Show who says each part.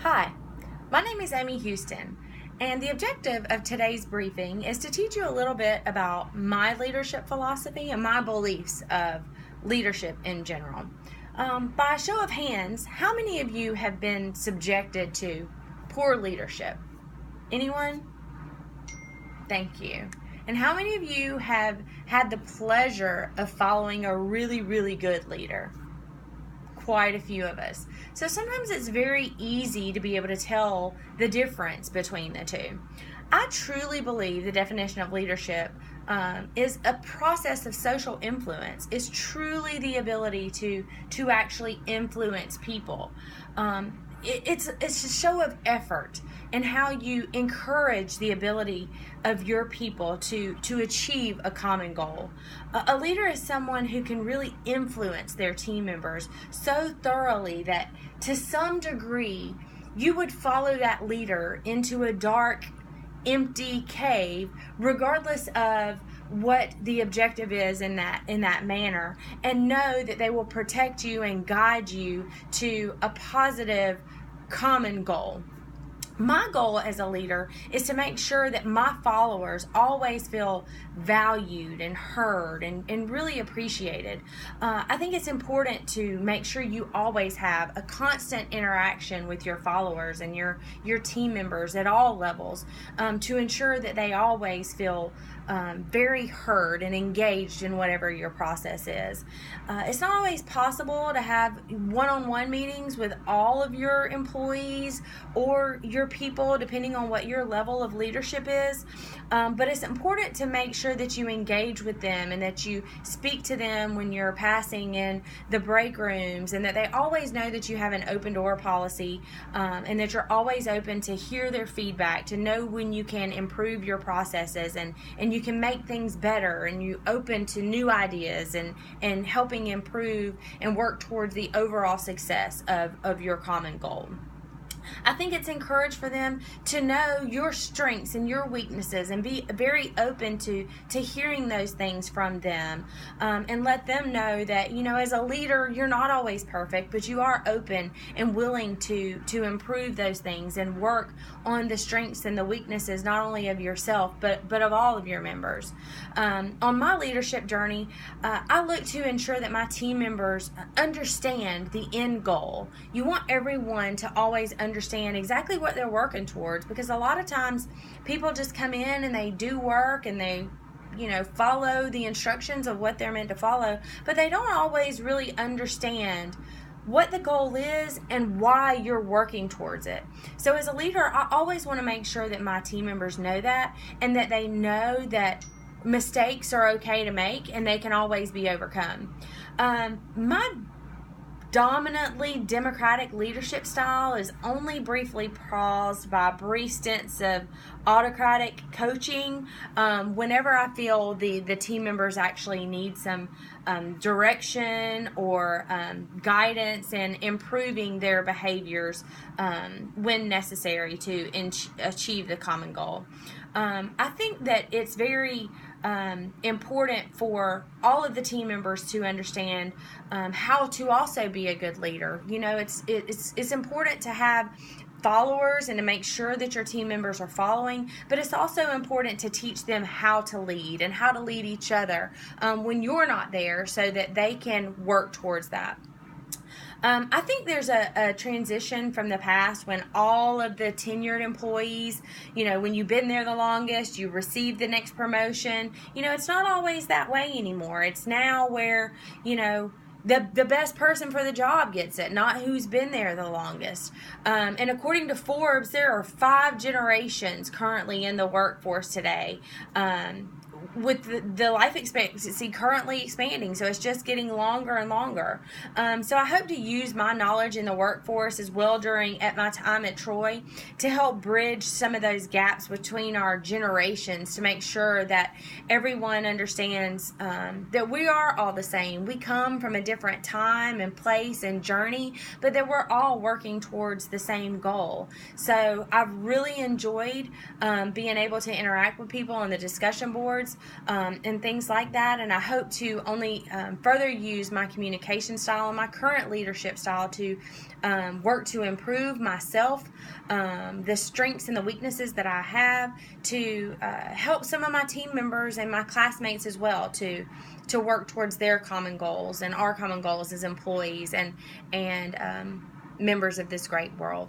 Speaker 1: Hi, my name is Aimee Houston, and the objective of today's briefing is to teach you a little bit about my leadership philosophy and my beliefs of leadership in general. By a show of hands, how many of you have been subjected to poor leadership? Anyone? Thank you. And how many of you have had the pleasure of following a really, really good leader? Quite a few of us. So sometimes it's very easy to be able to tell the difference between the two. I truly believe the definition of leadership is a process of social influence. It's truly the ability to actually influence people. It's a show of effort and how you encourage the ability of your people to achieve a common goal. A leader is someone who can really influence their team members so thoroughly that to some degree you would follow that leader into a dark, empty cave regardless of what the objective is in that manner, and know that they will protect you and guide you to a positive common goal. My goal as a leader is to make sure that my followers always feel valued and heard and really appreciated. I think it's important to make sure you always have a constant interaction with your followers and your team members at all levels to ensure that they always feel very heard and engaged in whatever your process is. It's not always possible to have one-on-one meetings with all of your employees or your people, depending on what your level of leadership is, but it's important to make sure that you engage with them and that you speak to them when you're passing in the break rooms, and that they always know that you have an open door policy, and that you're always open to hear their feedback, to know when you can improve your processes and you can make things better, and you open to new ideas and helping improve and work towards the overall success of your common goal. I think it's encouraged for them to know your strengths and your weaknesses and be very open to hearing those things from them, and let them know that, as a leader, you're not always perfect, but you are open and willing to improve those things and work on the strengths and the weaknesses, not only of yourself, but of all of your members. On my leadership journey, I look to ensure that my team members understand the end goal. You want everyone to always understand exactly what they're working towards, because a lot of times people just come in and they do work and they follow the instructions of what they're meant to follow, but they don't always really understand what the goal is and why you're working towards it. So as a leader, I always want to make sure that my team members know that, and that they know that mistakes are okay to make and they can always be overcome. My dominantly democratic leadership style is only briefly paused by brief stints of autocratic coaching whenever I feel the team members actually need some direction or guidance in improving their behaviors when necessary to achieve the common goal. I think that it's very important for all of the team members to understand how to also be a good leader. It's important to have followers and to make sure that your team members are following, but it's also important to teach them how to lead and how to lead each other when you're not there, so that they can work towards that. I think there's a transition from the past when all of the tenured employees, when you've been there the longest, you receive the next promotion. It's not always that way anymore. It's now where, the best person for the job gets it, not who's been there the longest. And according to Forbes, there are 5 generations currently in the workforce today. With the life expectancy currently expanding, so it's just getting longer and longer. So I hope to use my knowledge in the workforce as well at my time at Troy to help bridge some of those gaps between our generations, to make sure that everyone understands that we are all the same. We come from a different time and place and journey, but that we're all working towards the same goal. So I've really enjoyed being able to interact with people on the discussion boards. and things like that. And I hope to only further use my communication style and my current leadership style to work to improve myself, the strengths and the weaknesses that I have, to help some of my team members and my classmates as well to work towards their common goals and our common goals as employees and members of this great world.